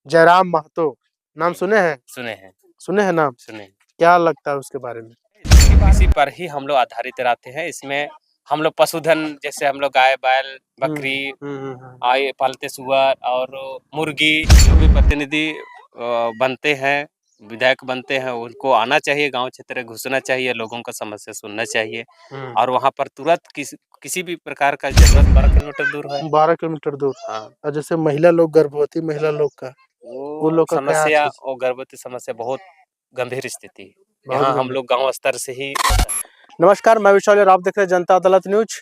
जयराम महतो नाम सुने हैं? सुने हैं नाम? सुने हैं। क्या लगता है उसके बारे में? इसी पर ही हम लोग आधारित रहते हैं। इसमें हम लोग पशुधन जैसे हम लोग गाय बैल बकरी आए पालते, सुअर और मुर्गी, जो भी प्रतिनिधि बनते हैं, विधायक बनते हैं, उनको आना चाहिए, गांव क्षेत्र घुसना चाहिए, लोगों का समस्या सुनना चाहिए और वहां पर तुरंत किसी भी प्रकार का जरूरत 12 किलोमीटर दूर है। 12 किलोमीटर दूर। हाँ, और जैसे महिला लोग, गर्भवती महिला लोग का, वो लोग का क्या समस्या चीज? और गर्भवती समस्या बहुत गंभीर स्थिति है। बहुत यहाँ हम गंभीर। लोग गांव स्तर से ही। नमस्कार, मैं विशाल और आप देख रहे हैं जनता अदालत न्यूज।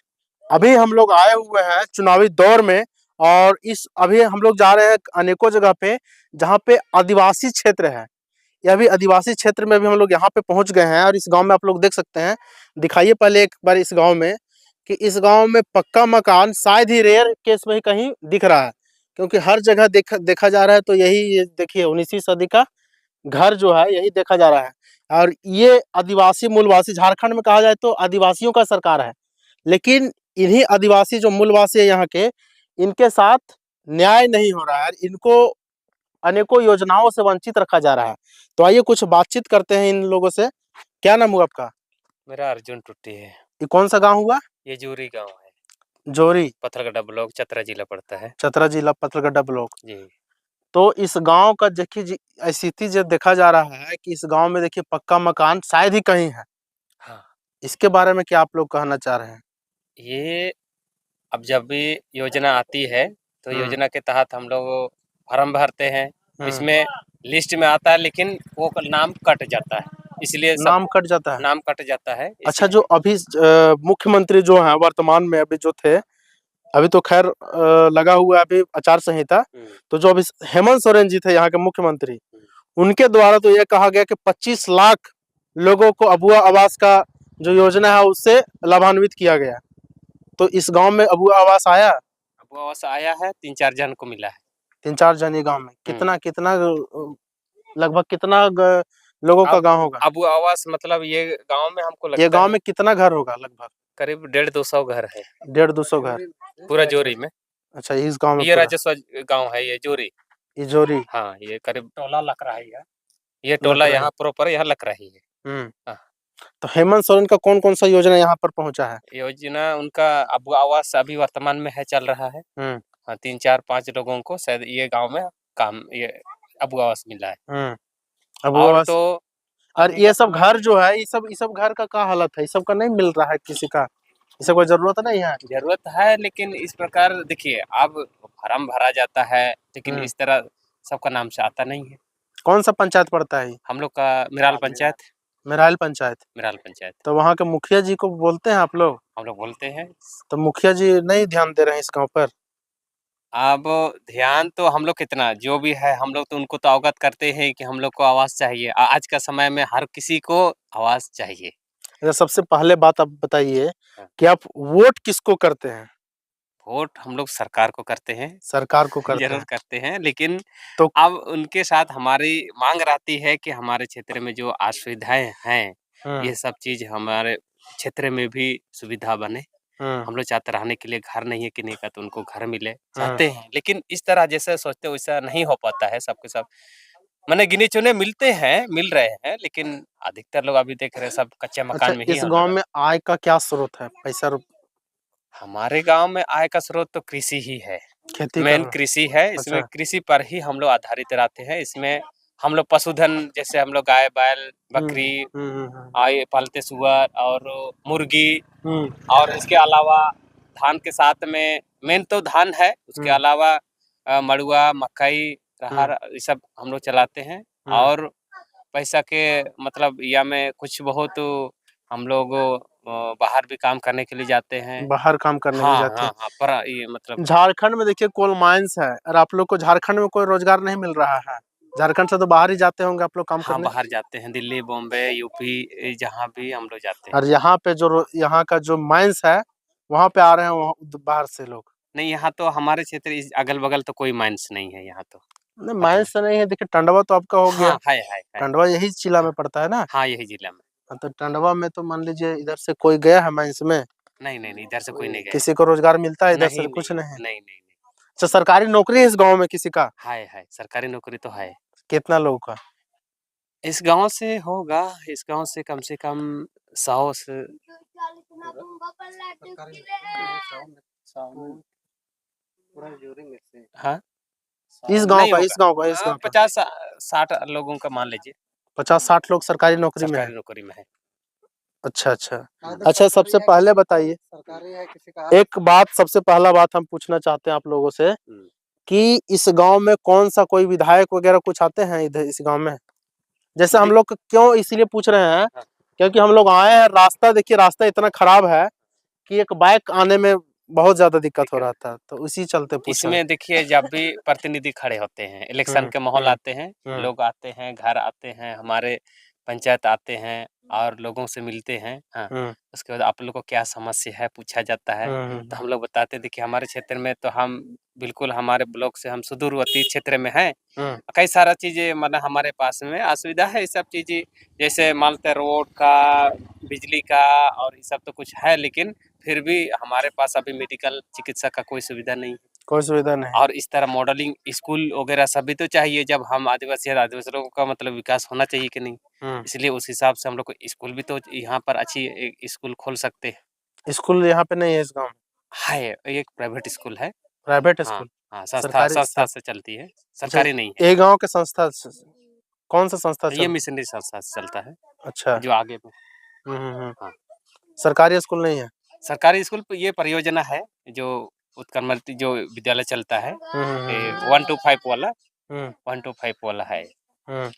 अभी हम लोग आए हुए हैं चुनावी दौर में, और अभी हम लोग जा रहे हैं अनेकों जगह पे जहाँ पे आदिवासी क्षेत्र है। यह भी आदिवासी क्षेत्र में भी हम लोग यहाँ पे पहुँच गए हैं, और इस गांव में आप लोग देख सकते हैं। दिखाइए पहले एक बार इस गांव में, कि इस गांव में पक्का मकान शायद ही रेयर केस में ही कहीं दिख रहा है, क्योंकि हर जगह देखा जा रहा है तो यही देखिए 19वीं सदी का घर जो है यही देखा जा रहा है। और ये आदिवासी मूलवासी, झारखंड में कहा जाए तो आदिवासियों का सरकार है, लेकिन इन्हीं आदिवासी जो मूलवासी है यहाँ के, इनके साथ न्याय नहीं हो रहा है। इनको अनेकों योजनाओं से वंचित रखा जा रहा है। तो आइए कुछ बातचीत करते हैं इन लोगों से। क्या नाम हुआ आपका? मेरा अर्जुन टुट्टी है। ये कौन सा गांव हुआ? ये जोरी गांव है। जोरी, पत्थलगड्ढा ब्लॉक, चतरा जिला पड़ता है। चतरा जिला, पत्थलगड्ढा ब्लॉक जी। तो इस गांव का देखिए स्थिति जो देखा जा रहा है कि इस गांव में देखिए पक्का मकान शायद ही कहीं है। हाँ, इसके बारे में क्या आप लोग कहना चाह रहे हैं? ये अब जब भी योजना आती है तो योजना के तहत हम लोग फॉर्म भरते हैं, इसमें लिस्ट में आता है, लेकिन वो नाम कट जाता है, इसलिए सब नाम कट जाता है। नाम कट जाता है। अच्छा, जो अभी मुख्यमंत्री जो है वर्तमान में अभी जो थे, अभी तो खैर लगा हुआ है अभी आचार संहिता। तो जो अभी हेमंत सोरेन जी थे यहाँ के मुख्यमंत्री, उनके द्वारा तो यह कहा गया कि 25 लाख लोगों को अबुआ आवास का जो योजना है उससे लाभान्वित किया गया। तो इस गांव में अबुआ आवास आया? अबुआ आवास आया है, 3-4 जन को मिला है। 3-4 जन ये गाँव में। कितना कितना लगभग कितना लोगों का गाँव होगा? अबुआ आवास मतलब ये गाँव में हमको लगता है, ये गाँव में कितना घर होगा लगभग? करीब 150-200 घर है। 150-200 घर पूरा जोरी में। अच्छा, इस गाँव में ये पूरा राजस्व गाँव है, ये जोरी। इजोरी। हाँ, ये करीब टोला लग रहा है। ये टोला यहाँ प्रॉपर यहाँ लग रही है। हाँ। तो हेमंत सोरेन का कौन कौन सा योजना यहाँ पर पहुँचा है? योजना उनका अबुआ आवास अभी वर्तमान में है, चल रहा है। हाँ, 3-4-5 लोगों को शायद ये गांव में काम, ये अबुआ आवास मिला है। और तो और ये सब घर जो है, ये सब घर का क्या हालत है? ये सब का नहीं मिल रहा है किसी का? ये सब को जरूरत नहीं है? जरूरत है, लेकिन इस प्रकार देखिए, अब फॉर्म भरा जाता है, लेकिन इस तरह सबका नाम से आता नहीं है। कौन सा पंचायत पड़ता है? हम लोग का मिराल पंचायत। मिराल पंचायत। मिराल पंचायत। तो वहाँ के मुखिया जी को बोलते हैं आप लोग? हम लोग बोलते हैं। तो मुखिया जी नहीं ध्यान दे रहे हैं इस गाँव पर? अब ध्यान तो हम लोग कितना जो भी है, हम लोग तो उनको तो अवगत करते हैं कि हम लोग को आवास चाहिए। आज का समय में हर किसी को आवास चाहिए। सबसे पहले बात आप बताइए कि आप वोट किसको करते हैं? वोट हम लोग सरकार को करते हैं। सरकार को करते जरूर हैं। करते हैं, लेकिन तो अब उनके साथ हमारी मांग रहती है कि हमारे क्षेत्र में जो असुविधाएं हैं, ये सब चीज हमारे क्षेत्र में भी सुविधा बने। हम लोग चाहते रहने के लिए घर नहीं है किन्हीं का, तो उनको घर मिले चाहते हैं, लेकिन इस तरह जैसे सोचते वैसा नहीं हो पाता है। सबके सब मैंने गिने चुने मिलते हैं, मिल रहे हैं, लेकिन अधिकतर लोग अभी देख रहे हैं सब कच्चे मकान में ही। इस गांव में आय का क्या स्रोत है? पैसा हमारे गांव में आय का स्रोत तो कृषि ही है, खेती मेन कृषि है। इसमें कृषि पर ही हम लोग आधारित रहते हैं। इसमें हम लोग पशुधन जैसे हम लोग गाय बैल बकरी आए पालते, सुअर और मुर्गी, और इसके अलावा धान के साथ में मेन तो धान है, उसके अलावा मड़ुआ मकई रहर ये सब हम लोग चलाते हैं। और पैसा के मतलब या में कुछ बहुत हम लोग बाहर भी काम करने के लिए जाते हैं। बाहर काम करने के लिए जाते हैं। पर ये मतलब झारखंड में देखिए कोल माइंस है, और आप लोग को झारखंड में कोई रोजगार नहीं मिल रहा है। झारखंड से तो बाहर ही जाते होंगे आप लोग काम करने? बाहर जाते हैं, दिल्ली बॉम्बे यूपी जहाँ भी हम लोग जाते हैं। और यहाँ पे जो यहाँ का जो माइंस है वहाँ पे आ रहे हैं बाहर से लोग? नहीं, यहाँ तो हमारे क्षेत्र इस अगल बगल तो कोई माइंस नहीं है यहाँ तो। नहीं, माइंस नहीं है। देखिए टंडवा तो आपका हो गया। है। टंडवा यही जिला में पड़ता है ना? हाँ, यही जिला में। तो टंडवा में तो मान लीजिए इधर से कोई गया है माइंस में? नहीं, इधर से कोई नहीं गया। किसी को रोजगार मिलता है इधर से? कुछ नहीं। नहीं। अच्छा, सरकारी नौकरी है इस गांव में किसी का? है सरकारी नौकरी तो है। कितना लोगों का? इस गांव से होगा, इस गांव से कम 100 से हाँ इस गांव नहीं का, होगा। इस गांव का, इस गांव का 50-60 लोगों का मान लीजिए 50-60 लोग सरकारी नौकरी में है। सरकारी नौकरी में है। अच्छा अच्छा। अच्छा, सबसे पहले बताइए, सरकारी है किसी का? एक बात, सबसे पहला बात हम पूछना चाहते हैं आप लोगों से कि इस गांव में कौन सा कोई विधायक वगैरह कुछ आते हैं इधर इस गांव में? जैसे हम लोग क्यों इसीलिए पूछ रहे हैं क्योंकि हम लोग आए हैं, रास्ता देखिए, रास्ता इतना खराब है कि एक बाइक आने में बहुत ज्यादा दिक्कत हो रहा था, तो उसी चलते पूछा। इसमें देखिए जब भी प्रतिनिधि खड़े होते हैं, इलेक्शन के माहौल आते हैं, लोग आते हैं, घर आते हैं, हमारे पंचायत आते हैं और लोगों से मिलते हैं। हाँ, उसके बाद आप लोग को क्या समस्या है पूछा जाता है, तो हम लोग बताते हैं देखिए हमारे क्षेत्र में तो हम बिल्कुल हमारे ब्लॉक से हम सुदूरवर्ती क्षेत्र में हैं। कई सारा चीजें मतलब हमारे पास में असुविधा है, ये सब चीजें जैसे मानते रोड का, बिजली का और ये सब तो कुछ है, लेकिन फिर भी हमारे पास अभी मेडिकल चिकित्सा का कोई सुविधा नहीं है। कोई सुविधा नहीं। और इस तरह मॉडलिंग स्कूल वगैरह सभी तो चाहिए, जब हम आदिवासी है, आदिवासी लोगों का मतलब विकास होना चाहिए कि नहीं, इसलिए उस हिसाब से हम लोग को स्कूल भी तो यहाँ पर अच्छी एक स्कूल खोल सकते हैं। स्कूल यहाँ पे नहीं है इस गांव में? है, एक प्राइवेट स्कूल है। प्राइवेट हाँ स्कूल? हाँ, सरकारी संस्था से चलती है, सरकारी नहीं है। ये गांव के संस्था कौन सा संस्था ये चल? मिशनरी संस्था से चलता है। अच्छा, जो आगे में हाँ, सरकारी स्कूल नहीं है? सरकारी स्कूल ये परियोजना है जो उत्क्रमणित जो विद्यालय चलता है 1 to 5 वाला 1 to 5 वाला है। हाँ।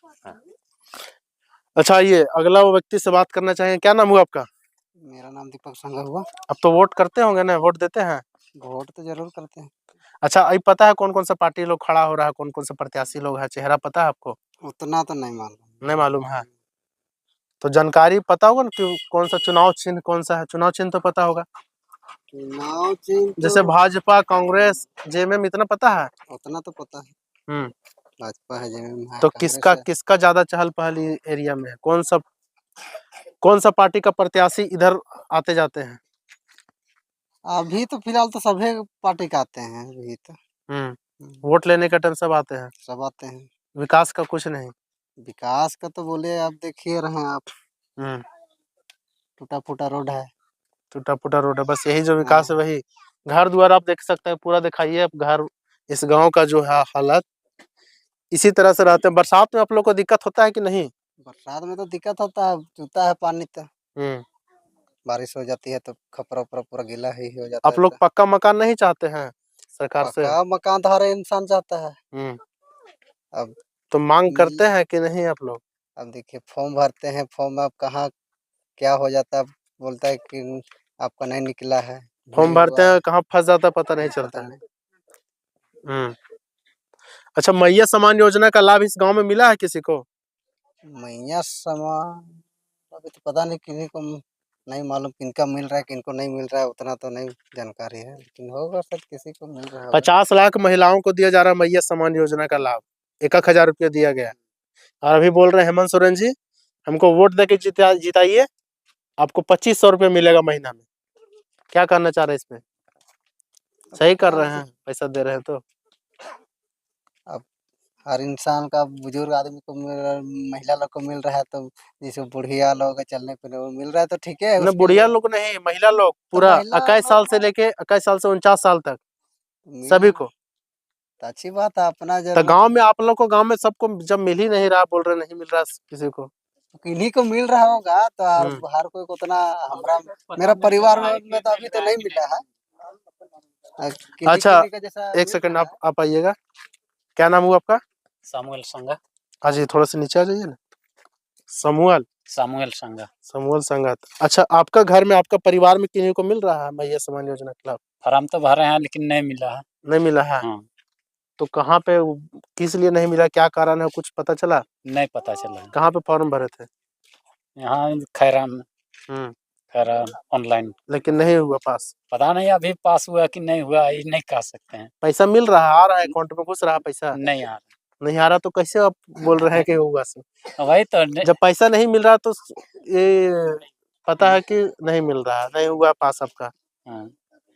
अच्छा, ये अगला वो व्यक्ति से बात करना चाहिए, क्या नाम हुआ आपका? मेरा नाम दीपक संघा हुआ। अब तो वोट करते होंगे ना, वोट देते हैं? वोट तो जरूर करते हैं। अच्छा, अभी पता है कौन कौन सा पार्टी लोग खड़ा हो रहा है, कौन कौन सा प्रत्याशी लोग है, चेहरा पता है आपको? उतना तो नहीं मालूम। नहीं मालूम है? तो जानकारी पता होगा ना कि कौन सा चुनाव चिन्ह कौन सा है? चुनाव चिन्ह तो पता होगा, चुनाव चिन्ह जैसे भाजपा, कांग्रेस, जेएमएम, इतना पता है? उतना तो पता है। भाजपा है, जेएमएम है, तो कांग्रेस है। किसका ज्यादा चहल पहल एरिया में है? कौन सा पार्टी का प्रत्याशी इधर आते जाते हैं? अभी तो फिलहाल तो सभी पार्टी का आते हैं अभी तो। वोट लेने का टाइम सब आते हैं? सब आते हैं। विकास का कुछ नहीं? विकास का तो बोले आप देखिए रहे हैं आप, टूटा फूटा रोड है। टूटा फूटा रोड है, बस यही जो विकास है वही। घर द्वार आप देख सकते हैं, पूरा दिखाइए आप घर, इस गांव का जो है हालत इसी तरह से रहते हैं। बरसात में आप लोग को दिक्कत होता है कि नहीं? बरसात में तो दिक्कत होता है, चूता है पानी तो। बारिश हो जाती है तो खपरा उपरा पूरा गीला ही हो जाता है। आप लोग पक्का मकान नहीं चाहते हैं सरकार से? पक्का मकान तो हर इंसान चाहता है। अब तो मांग करते हैं कि नहीं आप लोग? अब देखिए फॉर्म भरते हैं, फॉर्म में अब कहाँ क्या हो जाता है, बोलता है कि आपका नहीं निकला है। फॉर्म भरते हैं, कहाँ फंस जाता है पता नहीं चलता है। अच्छा, मैया समान योजना का लाभ इस गांव में मिला है किसी को? मैया समान अभी तो पता नहीं, किसी को नहीं मालूम किनका मिल रहा है किनको नहीं मिल रहा है, उतना तो नहीं जानकारी है, लेकिन होगा शायद किसी को मिल रहा है। 50 लाख महिलाओं को दिया जा रहा है मैया समान योजना का लाभ, 1,000 रुपया दिया गया। और अभी बोल रहे हैं हेमंत सोरेन जी, हमको वोट देके जिताइए, आपको 2500 रुपये मिलेगा महीना में। क्या करना चाह रहे हैं इसमें? सही कर रहे हैं, पैसा दे रहे हैं तो। अब हर इंसान का, बुजुर्ग आदमी को मिल रहा है, महिला लोग को मिल रहा है, तो जैसे बुढ़िया लोग चलने फिरने को मिल रहा है तो ठीक है। ना, बुढ़िया लोग नहीं, महिला लोग पूरा 21 साल से लेके 21 साल से 49 साल तक सभी को। तो अच्छी बात है अपना तो जरूरत। गांव में आप लोग को, गांव में सबको जब मिल ही नहीं रहा, बोल रहे नहीं मिल रहा किसी को, किन्हीं को मिल रहा होगा तो हर कोई को उतना, हमारा मेरा परिवार में तो अभी तो नहीं मिला है। अच्छा, एक सेकंड आप आइएगा, क्या नाम हुआ आपका? सामुएल संगा। हाँ जी, थोड़ा सा नीचे आ जाइए ना। सामुएल संगा। अच्छा, आपका घर में, आपका परिवार में किन्हीं को मिल रहा है मैया समान योजना के लाभ? फॉर्म तो भरे हैं लेकिन नहीं मिला है। नहीं मिला है? तो कहाँ पे, किस लिए नहीं मिला, क्या कारण है, कुछ पता चला? नहीं पता चला। कहाँ पे फॉर्म भरे थे? यहाँ खैरा में। खैरा ऑनलाइन। लेकिन नहीं हुआ पास? पता नहीं अभी पास हुआ कि नहीं हुआ, ये नहीं कह सकते हैं। पैसा मिल रहा है, आ रहा है अकाउंट में, घुस रहा है पैसा? नहीं आ रहा। नहीं आ रहा तो कैसे आप बोल रहे हैं कि होगा से? वही तो जब पैसा नहीं मिल रहा तो ये पता है कि नहीं मिल रहा, नहीं हुआ पास आपका,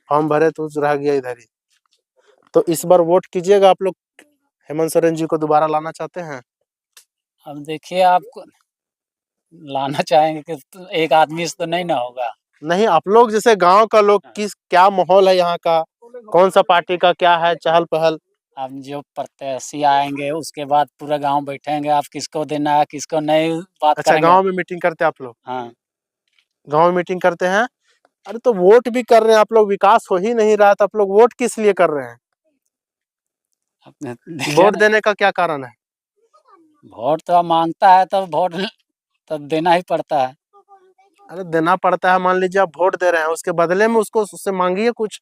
फॉर्म भरे तो रह गया इधर ही। तो इस बार वोट कीजिएगा आप लोग, हेमंत सोरेन जी को दोबारा लाना चाहते हैं? अब देखिए आपको लाना चाहेंगे कि तो एक आदमी से तो नहीं ना होगा। नहीं, आप लोग जैसे गांव का लोग, किस क्या माहौल है यहाँ का, कौन सा पार्टी का क्या है चहल पहल? अब जो प्रत्याशी आएंगे उसके बाद पूरा गांव बैठेंगे, आप किसको देना है किसको नहीं बात अच्छा, करेंगे। गांव में मीटिंग करते हैं आप लोग? हाँ, गांव में मीटिंग करते हैं। अरे तो वोट भी कर रहे हैं आप लोग, विकास हो ही नहीं रहा, तो आप लोग वोट किस लिए कर रहे हैं? अपने देखिए वोट ना, देने का क्या कारण है? वोट तो मांगता है तो वोट तो देना ही पड़ता है। अरे देना पड़ता है, मान लीजिए आप वोट दे रहे हैं, उसके बदले में उसको उससे मांगिए कुछ।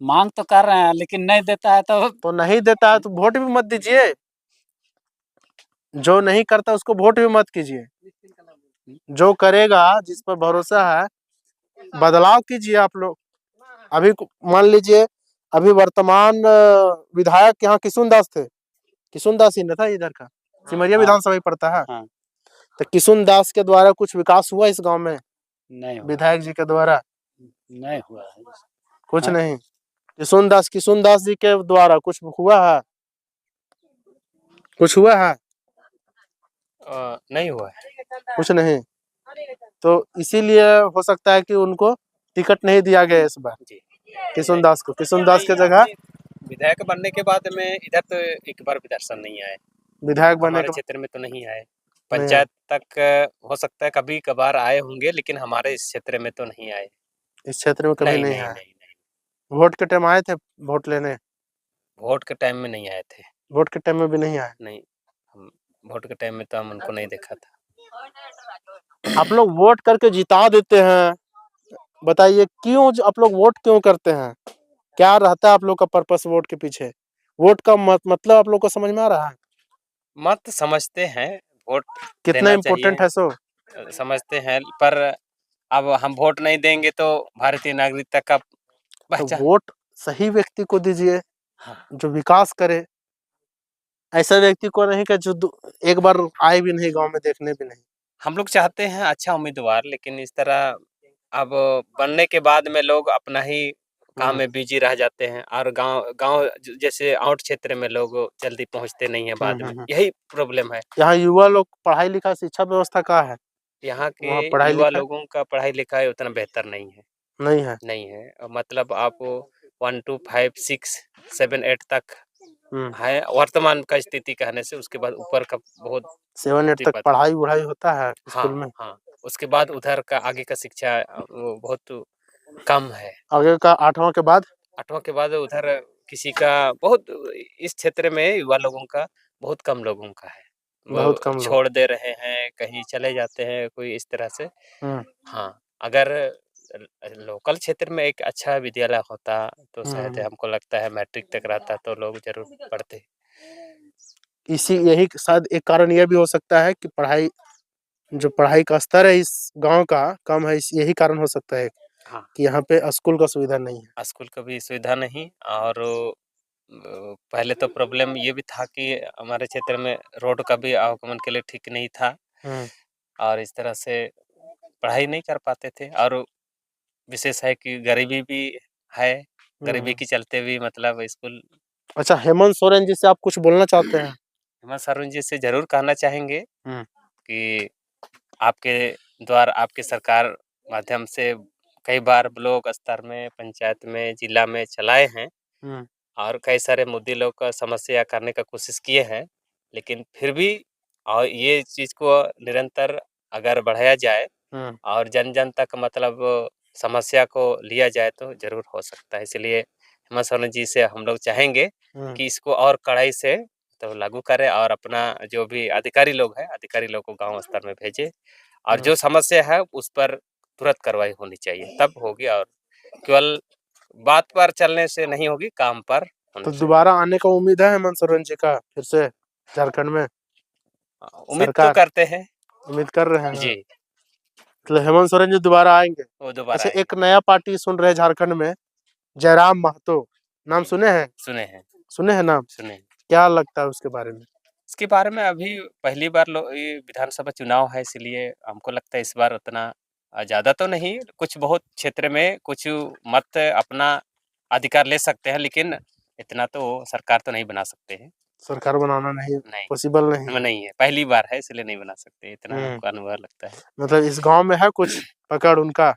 मांग तो कर रहे हैं लेकिन नहीं देता है तो नहीं देता है तो वोट भी मत दीजिए, जो नहीं करता उसको वोट भी मत कीजिए। जो करेगा, जिस पर भरोसा है, बदलाव कीजिए आप लोग। अभी मान लीजिए, अभी वर्तमान विधायक यहाँ किशुन दास थे, किशुन दास ही न था इधर का, सिमरिया हाँ, विधानसभा ही पड़ता है। हाँ। तो किशुन दास के द्वारा कुछ विकास हुआ इस गांव में? नहीं हुआ, विधायक जी के द्वारा नहीं हुआ है। कुछ हाँ? नहीं। किशुन दास जी के द्वारा कुछ हुआ है? कुछ हुआ है? नहीं हुआ है। कुछ नहीं। तो इसीलिए हो सकता है कि उनको टिकट नहीं दिया गया इस बार, जी, किशुन दास को। किशुन दास के जगह विधायक बनने के बाद में इधर तो एक बार भी दर्शन नहीं आए, विधायक बनने हमारे के क्षेत्र में तो नहीं आए। नहीं आए। पंचायत तक हो सकता है कभी कभार आए होंगे, लेकिन हमारे इस क्षेत्र में तो नहीं आए। इस क्षेत्र में कभी नहीं नहीं नहीं आए। नहीं नहीं, वोट के टाइम आए थे वोट लेने? वोट के टाइम में नहीं आए थे। वोट के टाइम में भी नहीं आए। नहीं, हम वोट के टाइम में तो हम उनको नहीं देखा था। आप लोग वोट करके जिता देते हैं, बताइए क्यों आप लोग वोट क्यों करते हैं? क्या रहता है आप लोग का पर्पस वोट के पीछे? वोट का मतलब आप लोग को समझ में आ रहा है? मत समझते हैं, वोट कितना देना इम्पोर्टेंट चाहिए, है सो? समझते हैं, पर अब हम वोट नहीं देंगे तो भारतीय नागरिकता का तो पहचान। वोट सही व्यक्ति को दीजिए, हाँ, जो विकास करे। ऐसा व्यक्ति को नहीं कि जो एक बार आए भी नहीं गांव में, देखने भी नहीं। हम लोग चाहते हैं अच्छा उम्मीदवार, लेकिन इस तरह अब बनने के बाद में लोग अपना ही काम में बिजी रह जाते हैं, और गांव गांव जैसे आउट क्षेत्र में लोग जल्दी पहुंचते नहीं है बाद में, यही प्रॉब्लम है। यहाँ युवा लोग पढ़ाई लिखाई शिक्षा व्यवस्था का है? यहाँ के वहाँ पढ़ाई युवा लिखाई लोगों का पढ़ाई लिखाई उतना बेहतर नहीं है। नहीं है। नहीं है, मतलब आप 1 2 5 6 7 8 तक है वर्तमान का स्थिति कहने से, उसके बाद ऊपर का बहुत 7-8 तक दिक्कत। पढ़ाई वढ़ाई होता है स्कूल हाँ में? हाँ, उसके बाद उधर का आगे का शिक्षा वो बहुत कम है। आगे का 8वां के बाद? 8वां के बाद उधर किसी का बहुत, इस क्षेत्र में युवा लोगों का बहुत कम लोगों का है, बहुत वो कम लोग। छोड़ दे रहे हैं, कहीं चले जाते हैं, कोई इस तरह से। हम्म हाँ, अगर लोकल क्षेत्र में एक अच्छा विद्यालय होता तो शायद हम्म। हमको लगता है मैट्रिक तक रहता तो लोग जरूर पढ़ते। यही शायद एक कारण यह भी हो सकता है कि पढ़ाई, जो पढ़ाई का स्तर है इस गांव का कम है, यही कारण हो सकता है हाँ, कि यहाँ पे स्कूल का सुविधा नहीं है। स्कूल का भी सुविधा नहीं, और पहले तो प्रॉब्लम ये भी था कि हमारे क्षेत्र में रोड का भी आवागमन के लिए ठीक नहीं था, हम्म और इस तरह से पढ़ाई नहीं कर पाते थे, और विशेष है कि गरीबी भी है, गरीबी के चलते भी मतलब स्कूल। अच्छा, हेमंत सोरेन जी से आप कुछ बोलना चाहते हैं? हेमंत सोरेन जी से जरूर कहना चाहेंगे हम्म कि आपके द्वारा, आपकी सरकार माध्यम से कई बार ब्लॉक स्तर में, पंचायत में, जिला में चलाए हैं, हम्म और कई सारे मुद्दे लोग का समस्या करने का कोशिश किए हैं, लेकिन फिर भी और ये चीज़ को निरंतर अगर बढ़ाया जाए हम्म और जन जन तक मतलब समस्या को लिया जाए तो ज़रूर हो सकता है। इसलिए हेमंत सोरेन जी से हम लोग चाहेंगे कि इसको और कड़ाई से तो लागू करें, और अपना जो भी अधिकारी लोग हैं, अधिकारी लोग को गांव स्तर में भेजें, और जो समस्या है उस पर तुरंत कार्रवाई होनी चाहिए, तब होगी, और केवल बात पर चलने से नहीं होगी, काम पर तो होनी चाहिए। दोबारा आने का उम्मीद है हेमंत सोरेन जी का फिर से झारखंड में? उम्मीद तो सरकार करते हैं। उम्मीद कर रहे हैं? जी, तो हेमंत सोरेन जी दोबारा आएंगे? वो दोबारा अच्छा, आएंगे। एक नया पार्टी सुन रहे हैं झारखंड में, जयराम महतो, नाम सुने हैं? सुने हैं, सुने हैं नाम? सुने हैं। क्या लगता है उसके बारे में? इसके बारे में अभी पहली बार ये विधानसभा चुनाव है, इसलिए हमको लगता है इस बार उतना ज़्यादा तो नहीं, कुछ बहुत क्षेत्र में कुछ मत अपना अधिकार ले सकते हैं, लेकिन इतना तो सरकार तो नहीं बना सकते हैं। सरकार बनाना नहीं नहीं पॉसिबल नहीं है। नहीं है, पहली बार है इसलिए नहीं बना सकते, इतना हमको अनुभव लगता है। मतलब इस गांव में है कुछ पकड़ उनका?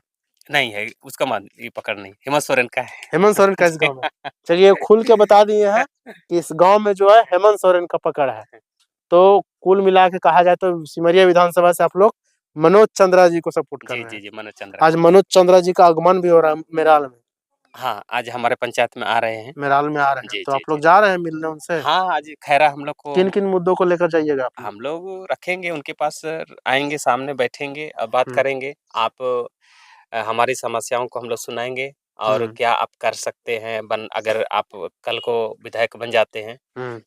नहीं है, उसका ये पकड़ नहीं, हेमंत सोरेन का है। हेमंत सोरेन का इस गांव में? चलिए खुल के बता दिए हैं कि इस गांव में जो है हेमंत सोरेन का पकड़ है। तो कुल मिला के कहा जाए तो सिमरिया विधानसभा से आप लोग मनोज चंद्रा जी को सपोर्ट कर जी रहे जी हैं। जी, मनोज चंद्रा। आज मनोज चंद्रा जी का आगमन भी हो रहा है मेराल में। हाँ, आज हमारे पंचायत में आ रहे हैं। मेराल में आ रहे हैं, जी तो जी आप लोग जी। जा रहे हैं मिलने उनसे? हाँ, आज खैरा हम लोग को किन किन मुद्दों को लेकर जाइएगा आप लोग? हम लोग रखेंगे उनके पास, आएंगे सामने बैठेंगे और बात करेंगे। आप हमारी समस्याओं को हम लोग सुनाएंगे और क्या आप कर सकते हैं अगर आप कल को विधायक बन जाते हैं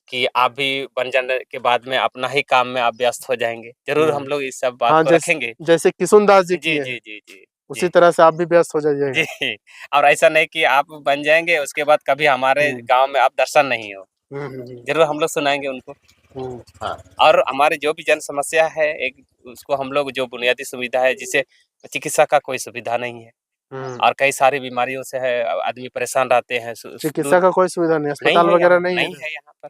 कि आप भी बन जाने के बाद में अपना ही काम में आप व्यस्त हो जाएंगे। जरूर हम लोग इस सब बात हाँ, को रखेंगे। जैसे किशुनदास जी जी किए जी हैं, जी जी उसी जी तरह से आप भी व्यस्त हो जाइएगा। जी। और ऐसा नहीं कि आप बन जाएंगे उसके बाद कभी हमारे गांव में आप दर्शन नहीं हो। जरूर हम लोग सुनाएंगे उनको। हाँ, और हमारी जो भी जन समस्या है एक उसको हम लोग जो बुनियादी सुविधा है, जिसे चिकित्सा का कोई सुविधा नहीं है और कई सारी बीमारियों से है आदमी परेशान रहते हैं। चिकित्सा का कोई सुविधा नहीं, अस्पताल वगैरह नहीं है? नहीं है यहाँ पर।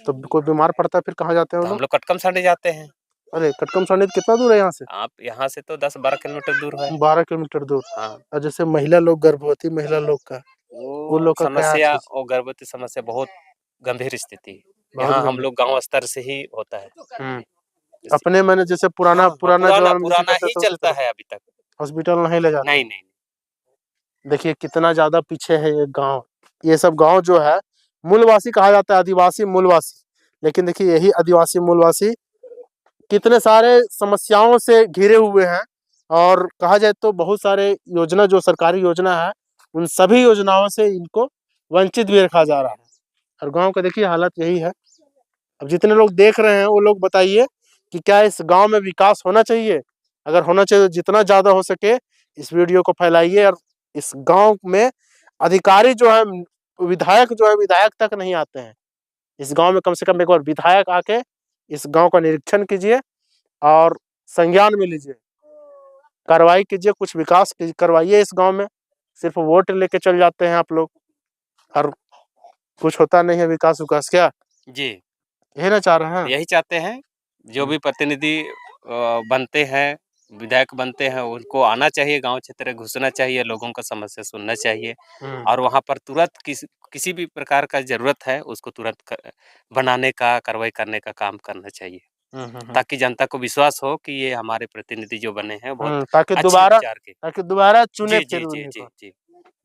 तो कोई बीमार पड़ता है फिर कहाँ जाते हैं तो वो हम लोग? लोग कटकम साढ़े जाते हैं। अरे कटकम सानित कितना दूर है यहाँ से? आप यहाँ से तो 10-12 किलोमीटर दूर है। 12 किलोमीटर दूर। हाँ, और जैसे महिला लोग, गर्भवती महिला लोग का, वो लोग का क्या समस्या चीज? और गर्भवती समस्या बहुत गंभीर स्थिति है। बहुत यहाँ हम गंभीर। लोग गांव स्तर से ही होता है। अपने मैंने जैसे पुराना हाँ, पुराना पुराना जमाना में जैसे पुराना करते ही थे उसी चलता तरह है अभी तक। हॉस्पिटल नहीं ले जाते? नहीं नहीं देखिए कितना ज्यादा पीछे है ये गांव। ये सब गांव जो है मूलवासी कहा जाता है, आदिवासी मूलवासी। लेकिन देखिए यही आदिवासी मूलवासी कितने सारे समस्याओं से घिरे हुए हैं, और कहा जाए तो बहुत सारे योजना जो सरकारी योजना है उन सभी योजनाओं से इनको वंचित भी रखा जा रहा है। और गांव का देखिए हालत यही है। अब जितने लोग देख रहे हैं वो लोग बताइए कि क्या इस गांव में विकास होना चाहिए? अगर होना चाहिए तो जितना ज्यादा हो सके इस वीडियो को फैलाइए। और इस गांव में अधिकारी जो है, विधायक जो है, विधायक तक नहीं आते हैं। इस गांव में कम से कम एक बार विधायक आके इस गांव का निरीक्षण कीजिए और संज्ञान में लीजिए, कार्रवाई कीजिए, कुछ विकास करवाइए इस गांव में। सिर्फ वोट लेके चल जाते हैं आप लोग और कुछ होता नहीं है विकास विकास। क्या जी, यही ना चाह रहे हैं? यही चाहते हैं। जो भी प्रतिनिधि बनते हैं, विधायक बनते हैं, उनको आना चाहिए, गांव क्षेत्र में घुसना चाहिए, लोगों का समस्या सुनना चाहिए और वहां पर तुरंत किसी भी प्रकार का जरूरत है उसको तुरंत बनाने का, कार्रवाई करने का काम करना चाहिए, ताकि जनता को विश्वास हो कि ये हमारे प्रतिनिधि जो बने हैं बहुत ताकि अच्छे दोबारा विचार के। चुने जी फिर जी जी उन्हीं जी को। जी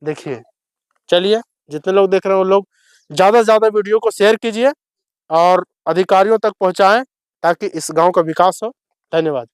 देखिए, चलिए जितने लोग देख रहे हैं वो लोग ज्यादा से ज्यादा वीडियो को शेयर कीजिए और अधिकारियों तक पहुंचाएं ताकि इस गांव का विकास हो। धन्यवाद।